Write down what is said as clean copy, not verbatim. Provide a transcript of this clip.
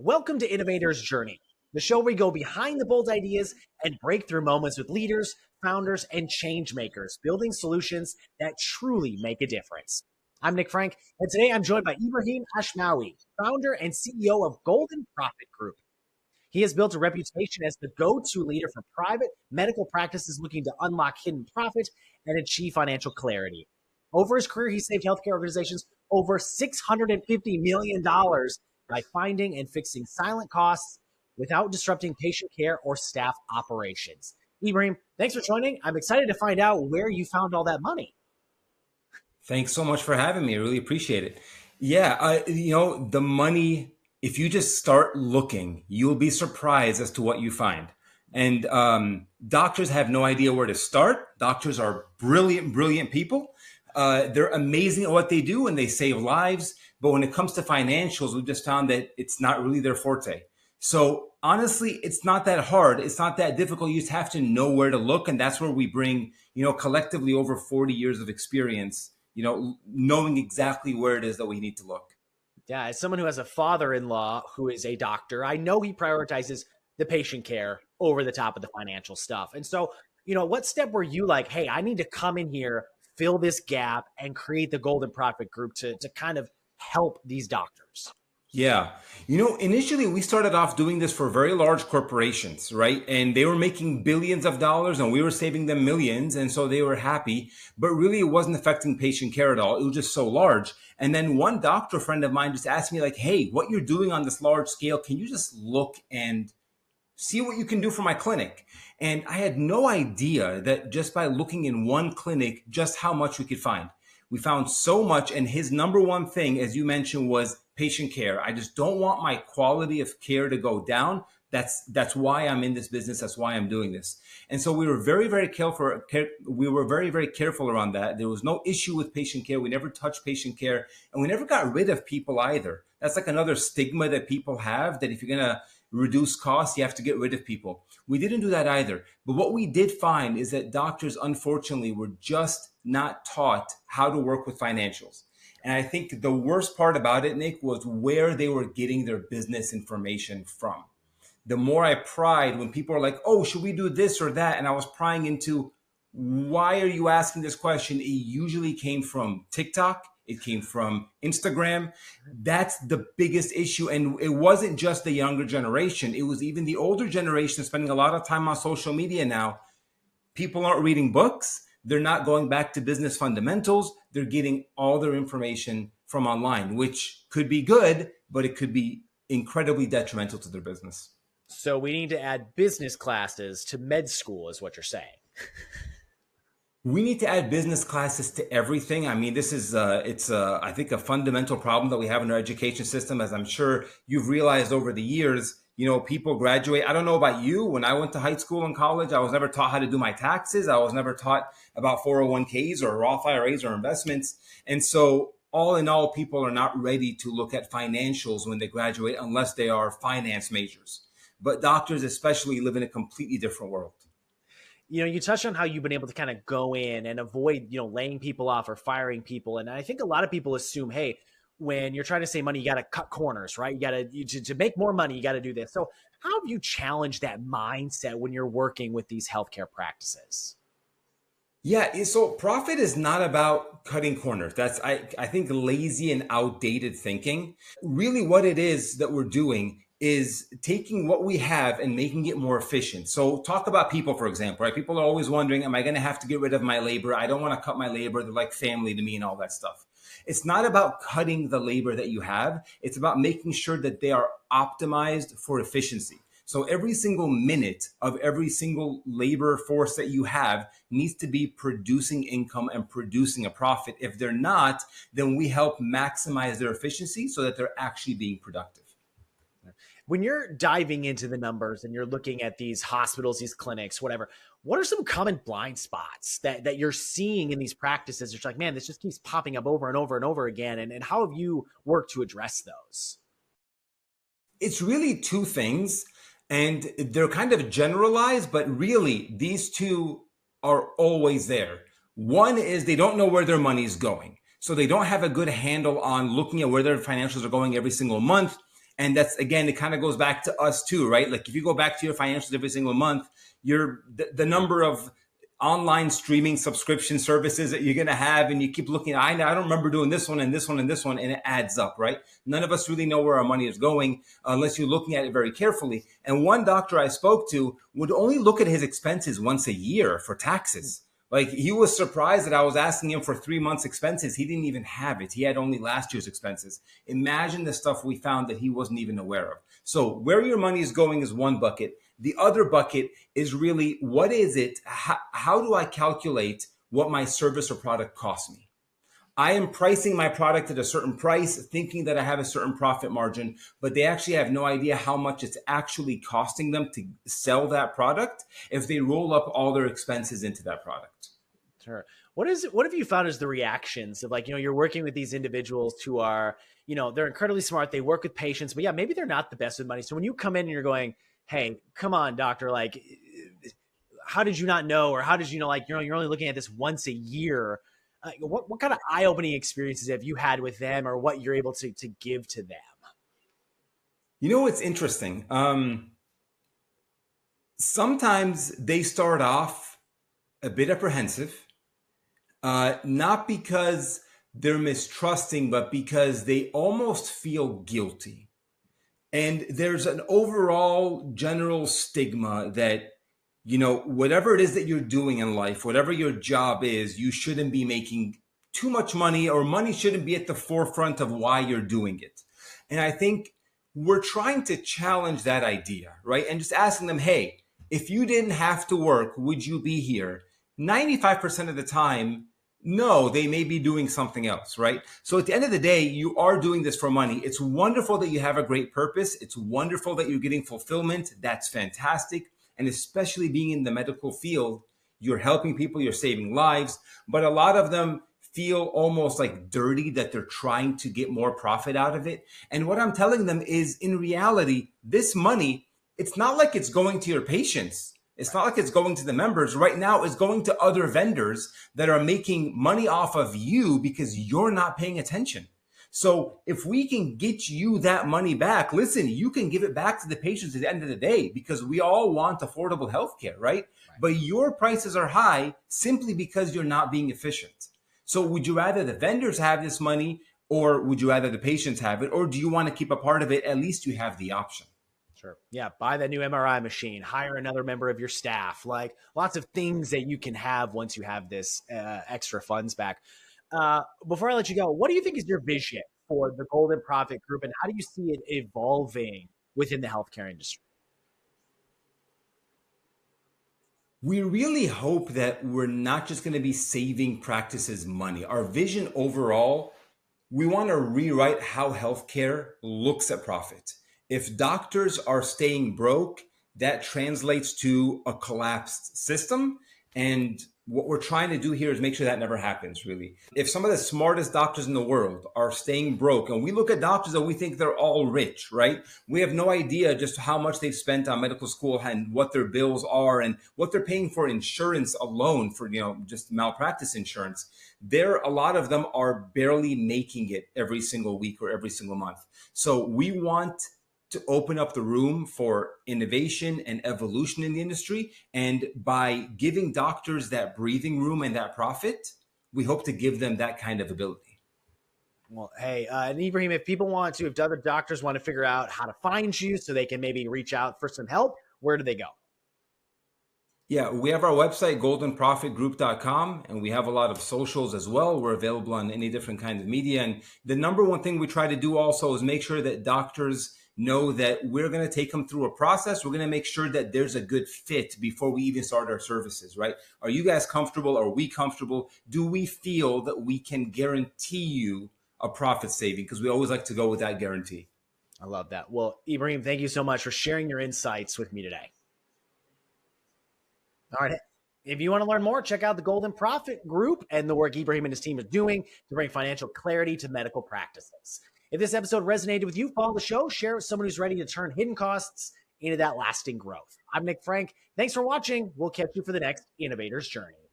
Welcome to Innovator's Journey, the show where we go behind the bold ideas and breakthrough moments with leaders, founders, and change makers, building solutions that truly make a difference. I'm Nick Frank, and today I'm joined by Ibrahim Ashmawey, founder and CEO of Golden Profit Group. He has built a reputation as the go-to leader for private medical practices looking to unlock hidden profit and achieve financial clarity. Over his career, he saved healthcare organizations over $650 million by finding and fixing silent costs without disrupting patient care or staff operations. Ibrahim, thanks for joining. I'm excited to find out where you found all that money. Thanks so much for having me. I really appreciate it. Yeah, the money, if you just start looking, you'll be surprised as to what you find. And doctors have no idea where to start. Doctors are brilliant people. They're amazing at what they do and they save lives. But when it comes to financials, we've just found that it's not really their forte. So honestly, it's not that hard. It's not that difficult. You just have to know where to look. And that's where we bring, collectively over 40 years of experience, knowing exactly where it is that we need to look. Yeah, as someone who has a father-in-law who is a doctor, I know he prioritizes the patient care over the top of the financial stuff. And so, what step were you like, hey, I need to come in here, fill this gap, and create the Golden Profit Group to kind of help these doctors? Yeah. Initially we started off doing this for very large corporations, right? And they were making billions of dollars and we were saving them millions. And so they were happy, but really it wasn't affecting patient care at all. It was just so large. And then one doctor friend of mine just asked me like, hey, what you're doing on this large scale, can you just look and see what you can do for my clinic? And I had no idea that just by looking in one clinic, just how much we could find. We found so much. And his number one thing, as you mentioned, was patient care. I just don't want my quality of care to go down. That's why I'm in this business. That's why I'm doing this. And so we were very careful. We were very careful around that. There was no issue with patient care. We never touched patient care, and we never got rid of people either. That's like another stigma that people have, that if you're going to reduce costs, you have to get rid of people. We didn't do that either. But what we did find is that doctors, unfortunately, were just not taught how to work with financials. And I think the worst part about it, Nick, was where they were getting their business information from. The more I pried when people are like, oh, should we do this or that? And I was prying into, why are you asking this question? It usually came from TikTok. It came from Instagram. That's the biggest issue. And it wasn't just the younger generation. It was even the older generation spending a lot of time on social media now. People aren't reading books. They're not going back to business fundamentals. They're getting all their information from online, which could be good, but it could be incredibly detrimental to their business. So we need to add business classes to med school is what you're saying. We need to add business classes to everything. I mean, this is, I think, a fundamental problem that we have in our education system, as I'm sure you've realized over the years. People graduate. I don't know about you. When I went to high school and college, I was never taught how to do my taxes. I was never taught about 401ks or Roth IRAs or investments. And so all in all, people are not ready to look at financials when they graduate unless they are finance majors. But doctors especially live in a completely different world. You touched on how you've been able to kind of go in and avoid, laying people off or firing people. And I think a lot of people assume, hey, when you're trying to save money, you got to cut corners, right? You got to make more money, you got to do this. So how have you challenged that mindset when you're working with these healthcare practices? Yeah, so profit is not about cutting corners. That's, I think, lazy and outdated thinking. Really what it is that we're doing is taking what we have and making it more efficient. So talk about people, for example, right? People are always wondering, am I going to have to get rid of my labor? I don't want to cut my labor. They're like family to me and all that stuff. It's not about cutting the labor that you have. It's about making sure that they are optimized for efficiency. So every single minute of every single labor force that you have needs to be producing income and producing a profit. If they're not, then we help maximize their efficiency so that they're actually being productive. When you're diving into the numbers and you're looking at these hospitals, these clinics, whatever, what are some common blind spots that you're seeing in these practices? It's like, man, this just keeps popping up over and over and over again. And how have you worked to address those? It's really two things, and they're kind of generalized, but really these two are always there. One is they don't know where their money is going. So they don't have a good handle on looking at where their financials are going every single month. And that's, again, it kind of goes back to us too, right? Like if you go back to your financials every single month, the number of online streaming subscription services that you're going to have, and you keep looking, I don't remember doing this one and this one and this one, and it adds up, right? None of us really know where our money is going unless you're looking at it very carefully. And one doctor I spoke to would only look at his expenses once a year for taxes. Like he was surprised that I was asking him for 3 months expenses. He didn't even have it. He had only last year's expenses. Imagine the stuff we found that he wasn't even aware of. So where your money is going is one bucket. The other bucket is really, what is it? How do I calculate what my service or product costs me? I am pricing my product at a certain price, thinking that I have a certain profit margin, but they actually have no idea how much it's actually costing them to sell that product if they roll up all their expenses into that product. Sure. What have you found as the reactions of, like, you're working with these individuals who are, they're incredibly smart. They work with patients, but yeah, maybe they're not the best with money. So when you come in and you're going, hey, come on, doctor, like, how did you not know? Or how did you know, like, you're only looking at this once a year. What kind of eye-opening experiences have you had with them, or what you're able to give to them? It's interesting. Sometimes they start off a bit apprehensive, not because they're mistrusting, but because they almost feel guilty. And there's an overall general stigma that, whatever it is that you're doing in life, whatever your job is, you shouldn't be making too much money, or money shouldn't be at the forefront of why you're doing it. And I think we're trying to challenge that idea, right? And just asking them, hey, if you didn't have to work, would you be here? 95% of the time, no, they may be doing something else, right? So at the end of the day, you are doing this for money. It's wonderful that you have a great purpose. It's wonderful that you're getting fulfillment. That's fantastic. And especially being in the medical field, you're helping people, you're saving lives. But a lot of them feel almost like dirty that they're trying to get more profit out of it. And what I'm telling them is, in reality, this money, it's not like it's going to your patients. It's not like it's going to the members. Right now, it's going to other vendors that are making money off of you because you're not paying attention. So if we can get you that money back, listen, you can give it back to the patients at the end of the day, because we all want affordable healthcare, right? But your prices are high simply because you're not being efficient. So would you rather the vendors have this money, or would you rather the patients have it? Or do you want to keep a part of it? At least you have the option. Sure. Yeah. Buy that new MRI machine, hire another member of your staff, like lots of things that you can have once you have this extra funds back. Before I let you go, what do you think is your vision for the Golden Profit Group, and how do you see it evolving within the healthcare industry? We really hope that we're not just going to be saving practices money. Our vision overall, we want to rewrite how healthcare looks at profit. If doctors are staying broke, that translates to a collapsed system. And what we're trying to do here is make sure that never happens, really. If some of the smartest doctors in the world are staying broke, and we look at doctors and we think they're all rich, right? We have no idea just how much they've spent on medical school and what their bills are and what they're paying for insurance alone, for, just malpractice insurance. A lot of them are barely making it every single week or every single month. So we want to open up the room for innovation and evolution in the industry. And by giving doctors that breathing room and that profit, we hope to give them that kind of ability. Well, hey, and Ibrahim, if other doctors want to figure out how to find you so they can maybe reach out for some help, where do they go? Yeah, we have our website, goldenprofitgroup.com, and we have a lot of socials as well. We're available on any different kind of media. And the number one thing we try to do also is make sure that doctors know that we're going to take them through a process. We're going to make sure that there's a good fit before we even start our services, right? Are you guys comfortable? Are we comfortable? Do we feel that we can guarantee you a profit saving? Because we always like to go with that guarantee. I love that. Well, Ibrahim, thank you so much for sharing your insights with me today. All right. If you want to learn more, check out the Golden Profit Group and the work Ibrahim and his team is doing to bring financial clarity to medical practices. If this episode resonated with you, follow the show, share it with someone who's ready to turn hidden costs into that lasting growth. I'm Nick Frank. Thanks for watching. We'll catch you for the next Innovator's Journey.